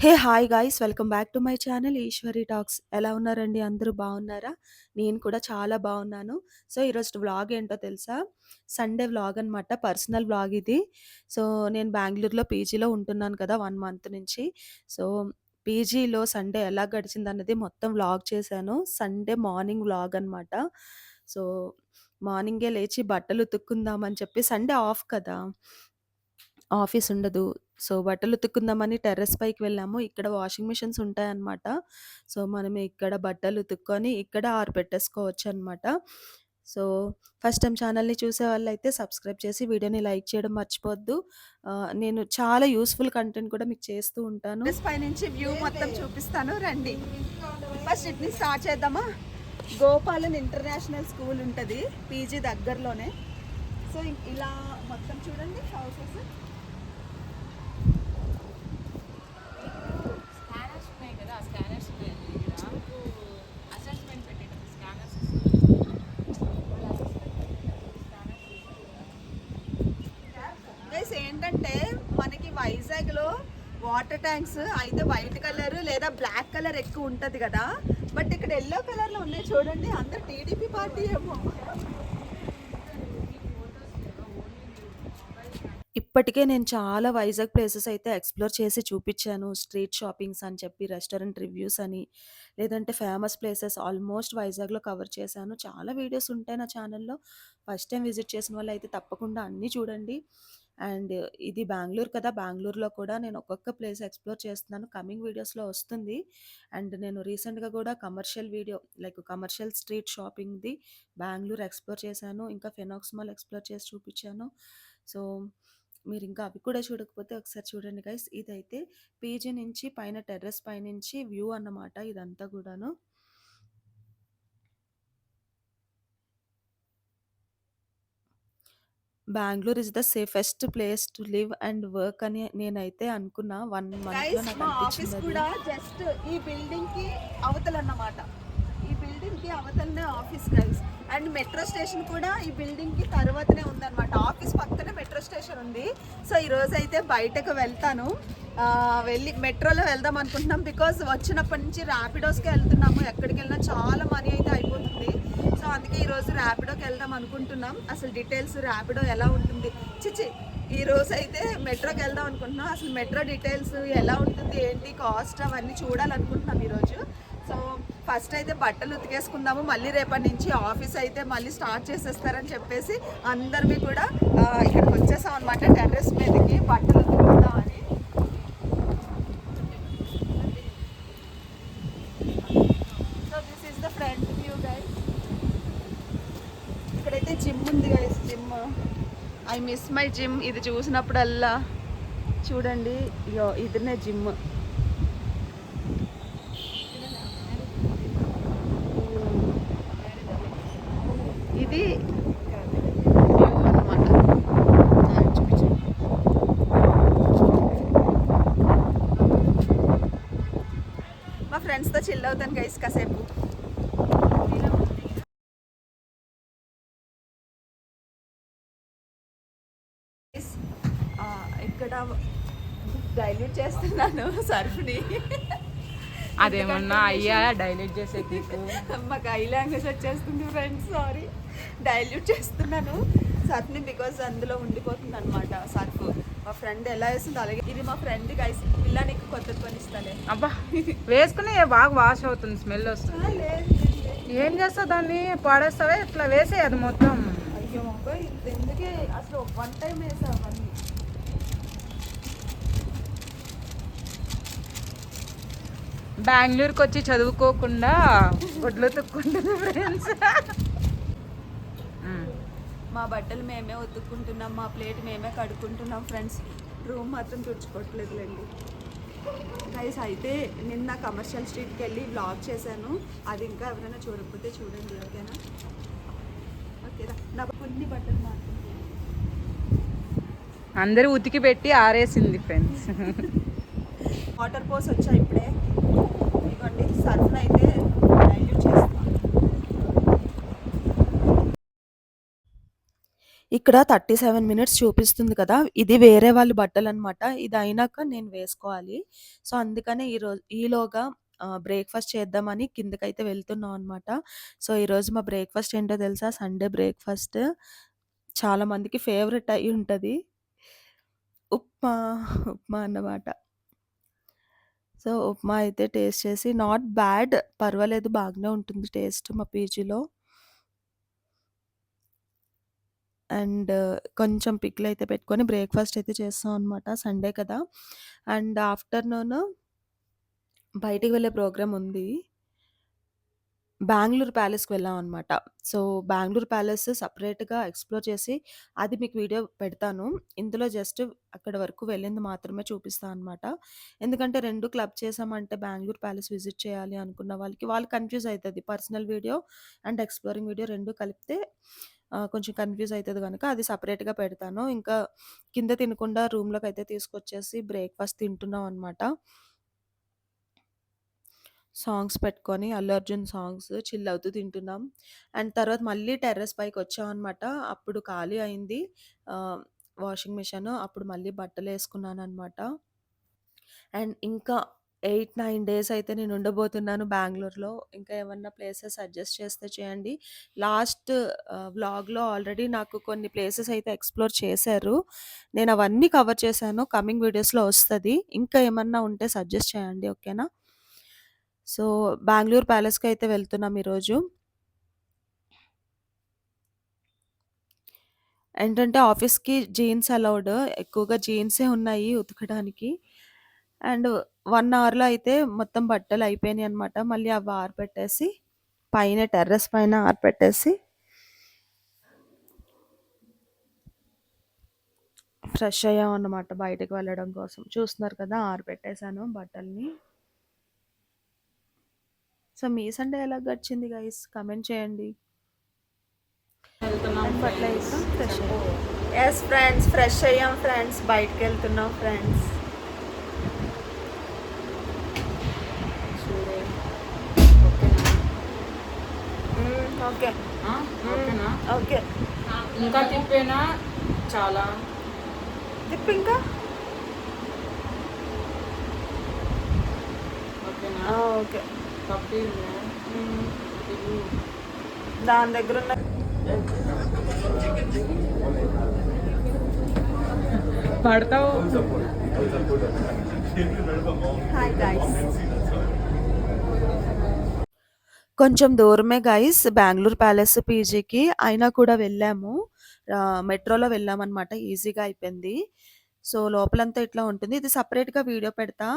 Hey hi guys welcome back to my channel Eswari talks. ఎలా ఉన్నారండి? అందరూ బాగున్నారా? నేను కూడా చాలా బాగున్నాను. సో ఈరోజు వ్లాగ్ ఏంటో తెలుసా? సండే వ్లాగ్ అనమాట. పర్సనల్ వ్లాగ్ ఇది. సో నేను బెంగుళూరులో పీజీలో ఉంటున్నాను కదా 1 మంత్ నుంచి. సో పీజీలో సండే ఎలా గడిచిందన్నది మొత్తం వ్లాగ్ చేశాను. సండే మార్నింగ్ వ్లాగ్ అనమాట. సో మార్నింగే లేచి బట్టలు ఉతుక్కుందామని చెప్పి సండే ఆఫ్ కదా! ఆఫీస్ ఉండదు. సో, బట్టలు ఉతుక్కుందామని టెర్రస్ పైకి వెళ్ళాము. ఇక్కడ వాషింగ్ మిషన్స్ ఉంటాయన్నమాట. సో, మనం ఇక్కడ బట్టలు ఉతుక్కొని ఇక్కడ ఆరబెట్టేసుకోవచ్చనమాట. సో, ఫస్ట్ టైమ్ ఛానల్‌ని చూసేవాళ్ళైతే సబ్స్క్రైబ్ చేసి వీడియోని లైక్ చేయడం మర్చిపోవద్దు. నేను చాలా యూజ్‌ఫుల్ కంటెంట్ కూడా మీకు చేస్తూ ఉంటాను. టెర్రస్ పైనుంచి వ్యూ మొత్తం చూపిస్తాను రండి. ఫస్ట్ ఇటు నుంచి స్టార్ట్ చేద్దామా? గోపాలన్ ఇంటర్నేషనల్ స్కూల్ ఉంటది పీజీ దగ్గరలోనే. సో, ఇలా మొత్తం చూడండి హౌసెస్. ఏంటంటే మనకి వైజాగ్లో వాటర్ ట్యాంక్స్ అయితే వైట్ కలర్ లేదా బ్లాక్ కలర్ ఎక్కువ ఉంటుంది కదా, బట్ ఇక్కడ ఎల్లో కలర్లో ఉన్నాయి చూడండి. అందరు టీడీపీ పార్టీ ఏమో. ఇప్పటికే నేను చాలా వైజాగ్ ప్లేసెస్ అయితే ఎక్స్‌ప్లోర్ చేసి చూపిచ్చాను. స్ట్రీట్ షాపింగ్స్ అని చెప్పి, రెస్టారెంట్ రివ్యూస్ అని, లేదంటే ఫేమస్ ప్లేసెస్ ఆల్మోస్ట్ వైజాగ్‌లో కవర్ చేశాను. చాలా వీడియోస్ ఉంటాయి నా ఛానల్‌లో. ఫస్ట్ టైమ్ విజిట్ చేసిన వాళ్ళైతే తప్పకుండా అన్నీ చూడండి. అండ్ ఇది బెంగుళూరు కదా! బెంగుళూరులో కూడా నేను ఒక్కొక్క ప్లేస్ ఎక్స్‌ప్లోర్ చేస్తున్నాను. కమింగ్ వీడియోస్‌లో వస్తుంది. అండ్ నేను రీసెంట్‌గా కూడా commercial video like commercial street షాపింగ్‌ది బెంగుళూరు ఎక్స్‌ప్లోర్ చేశాను. ఇంకా ఫినాక్స్ మాల్ ఎక్స్‌ప్లోర్ చేసి చూపిచ్చాను. సో మీరింకా అవి కూడా చూడకపోతే ఒకసారి చూడండి గైస్. ఇదైతే పీజీ నుంచి పైన టెర్రస్ పైనుంచి వ్యూ అన్నమాట ఇదంతా గూడాను. Bengaluru is the safest place to live and work అని నేనైతే అనుకున్నా. 1 మంత్‌లో నాకు మా ఆఫీస్ అనిపించిందది. కూడా జస్ట్ ఈ బిల్డింగ్ కి అవతలన్నమాట. ఈ బిల్డింగ్ కి అవతలనే office guys. And metro station కూడా ఈ బిల్డింగ్ కి తర్వాతనే ఉందన్నమాట. ఆఫీస్ పక్కనే మెట్రో స్టేషన్ ఉంది. సో ఈ రోజు అయితే బయటకు వెళ్తాను. వెళ్ళి మెట్రోలో వెళ్దాం అనుకుంటున్నాం. బికాజ్ వచ్చినప్పటి నుంచి ర్యాపిడోస్కి వెళ్తున్నాము. ఎక్కడికి వెళ్ళినా చాలా మనీ అయితే అయిపోతుంది. సో అందుకే ఈరోజు ర్యాపిడోకి వెళ్దాం అనుకుంటున్నాం. అసలు డీటెయిల్స్ ర్యాపిడో ఎలా ఉంటుంది చిచి ఈ రోజు అయితే మెట్రోకి వెళ్దాం అనుకుంటున్నాం. అసలు మెట్రో డీటెయిల్స్ ఎలా ఉంటుంది, ఏంటి కాస్ట్ అవన్నీ చూడాలనుకుంటున్నాం ఈరోజు. సో ఫస్ట్ అయితే బట్టలు ఉతికేసుకుందాము. మళ్ళీ రేపటి నుంచి ఆఫీస్ అయితే మళ్ళీ స్టార్ట్ చేసేస్తారని చెప్పేసి అందరివి కూడా ఇక్కడికి వచ్చేసాం అనమాట. టెర్రస్ మీదకి బట్టలు ఉతుకుందామని. So this is the front view guys. ఇక్కడైతే జిమ్ ఉంది guys. Gym I miss my gym. ఇది చూసినప్పుడల్లా చూడండి ఇగో ఇదినే జిమ్. ఇది వ్యూ అన్నమాట. చూపించండి. మా ఫ్రెండ్స్తో చిల్ అవుతాను గైస్ కాసేపు. ఇక్కడ డైల్యూట్ చేస్తున్నాను సర్ఫ్ని. అదేమన్నా అయ్యా డైలేట్ చేసే మాకు ఐ లాంగ్వేజ్ వచ్చేస్తుంది ఫ్రెండ్స్, సారీ. డైల్యూట్ చేస్తున్నాను సర్ఫ్ని బికాజ్ అందులో ఉండిపోతుంది అనమాట సర్ఫ్. మా ఫ్రెండ్ ఎలా వేస్తుంది అలాగే. ఇది మా ఫ్రెండ్ గైస్. పిల్ల నీకు కొత్త కొనిస్తాలే. అబ్బా వేసుకుని బాగా వాష్ అవుతుంది, స్మెల్ వస్తుంది. ఏం చేస్తావు దాన్ని? పాడేస్తావే ఇట్లా వేసే అది మొత్తం. అయ్యో బాబాయ్ ఎందుకే అసలు 1 టైం వేసా అవన్నీ. బెంగళూరుకి వచ్చి చదువుకోకుండా గుడ్లు తొక్కుంటుంది ఫ్రెండ్స్. మా బట్టలు మేమే ఉతుక్కుంటున్నాం, మా ప్లేట్ మేమే కడుక్కుంటున్నాం ఫ్రెండ్స్. రూమ్ మాత్రం తుడుచుకోవట్లేదులేండి గైస్. అయితే నిన్న కమర్షియల్ స్ట్రీట్కి వెళ్ళి బ్లాగ్ చేశాను. అది ఇంకా ఎవరైనా చూడకపోతే చూడండి, ఓకేనా? ఓకేనా? నా కొన్ని బట్టలు మాత్రం అందరూ ఉతికి పెట్టి ఆరేసింది ఫ్రెండ్స్. వాటర్ పోసి వచ్చా ఇప్పుడే. ఇదిగోండి సర్ఫ్ అయితే డైల్యూట్ చేస్తాను. ఇక్కడ 37 మినిట్స్ చూపిస్తుంది కదా! ఇది వేరే వాళ్ళ బట్టలనమాట. ఇది అయినాక నేను వేసుకోవాలి. సో, అందుకనే ఈలోగా బ్రేక్‌ఫాస్ట్ చేద్దామని కిందకైతే వెళ్తున్నాం అనమాట. సో, ఈరోజు మా బ్రేక్‌ఫాస్ట్ ఏంటో తెలుసా? సండే బ్రేక్‌ఫాస్ట్ చాలా మందికి ఫేవరెట్ అయ్యుంటది. ఉప్మా, ఉప్మా అన్నమాట. సో, ఉప్మా అయితే టేస్ట్ చేసి నాట్ బ్యాడ్, పర్వాలేదు, బాగానే ఉంటుంది టేస్ట్ మా పీజీలో. అండ్ కొంచెం పికిలయితే పెట్టుకొని బ్రేక్‌ఫాస్ట్ అయితే చేస్తాం అనమాట. సండే కదా! అండ్ ఆఫ్టర్‌నూన్ బయటికి వెళ్ళే ప్రోగ్రామ్ ఉంది. బెంగుళూరు ప్యాలెస్‌కి వెళ్ళామనమాట. సో, బెంగుళూరు ప్యాలెస్ సెపరేట్‌గా ఎక్స్‌ప్లోర్ చేసి అది మీకు వీడియో పెడతాను. ఇందులో జస్ట్ అక్కడి వరకు వెళ్ళింది మాత్రమే చూపిస్తా అనమాట. ఎందుకంటే 2 క్లబ్ చేసామంటే బెంగుళూరు ప్యాలెస్ విజిట్ చేయాలి అనుకున్న వాళ్ళకి వాళ్ళు కన్‌ఫ్యూజ్ అయితది. Personal video and exploring video 2 కలిపితే కొంచెం కన్‌ఫ్యూజ్ అయితది గనక అది సెపరేట్‌గా పెడతాను. ఇంకా కింద తినకుండా రూమ్‌లోకైతే తీసుకొచ్చేసి బ్రేక్‌ఫాస్ట్ తింటున్నాం అనమాట. సాంగ్స్ పెట్టుకొని 'అల్లు అర్జున్' సాంగ్స్ చిల్ అవుతూ తింటున్నాం. అండ్ తర్వాత మళ్ళీ టెర్రస్ పైకొచ్చామనమాట. అప్పుడు ఖాళీ అయింది వాషింగ్ మిషన్. అప్పుడు మళ్ళీ బట్టలేసుకున్నాననమాట. అండ్ ఇంకా 8, 9 డేస్ అయితే నేను ఉండబోతున్నాను బెంగుళూరులో. ఇంకా ఏమన్నా ప్లేసెస్ సజెస్ట్ చేస్తే చేయండి. లాస్ట్ వ్లాగ్‌లో ఆల్రెడీ నాకు కొన్ని ప్లేసెస్ అయితే ఎక్స్‌ప్లోర్ చేశారు. నేను అవన్నీ కవర్ చేశాను. కమింగ్ వీడియోస్‌లో వస్తది. ఇంకా ఏమన్నా ఉంటే సజెస్ట్ చేయండి. ఓకేనా? సో, బెంగుళూరు ప్యాలెస్‌కైతే వెళ్తున్నాం ఈరోజు. ఏంటంటే ఆఫీస్‌కి జీన్స్ అలౌడ్. ఎక్కువగా జీన్సే ఉన్నాయి ఉతకడానికి. అండ్ 1 అవర్‌లో అయితే మొత్తం బట్టలయిపోయినాయనమాట. మళ్ళీ అవి ఆరబెట్టేసి పైన టెర్రస్ పైన ఆరబెట్టేసి ఫ్రెష్ అయ్యామన్నమాట బయటకి వెళ్ళడం కోసం. చూస్తున్నారు కదా! ఆరబెట్టేసాను బట్టల్ని. సో, మీ సండే ఎలా గడిచింది గైస్? కామెంట్ చేయండి. వెళ్తున్నాం అండ్ ఫ్రెండ్స్. బట్టలయితే ఫ్రెష్ చెప్పు. అయ్యాం. యెస్ ఫ్రెండ్స్, ఫ్రెష్ అయ్యాం ఫ్రెండ్స్. బయటికెళ్తున్నాం ఫ్రెండ్స్. చూడే. ఓకేనా? ఓకే. ఆ? ఓకేనా? ఓకే. ఇంకా తిప్పేనా? చాలా. తిప్పు ఇంకా. ఓకేనా? ఓకే. కప్పి దాని దగ్గర ఉన్న పడతావు. Hi guys. కొంచెం దూరమే గైస్ బెంగుళూరు ప్యాలెస్ పీజీకి. అయినా కూడా వెళ్ళాము. మెట్రోలో వెళ్ళామనమాట. ఈజీగా అయిపోయింది. సో, లోపలంతా ఇట్లా ఉంటుంది. ఇది సెపరేట్‌గా వీడియో పెడతా.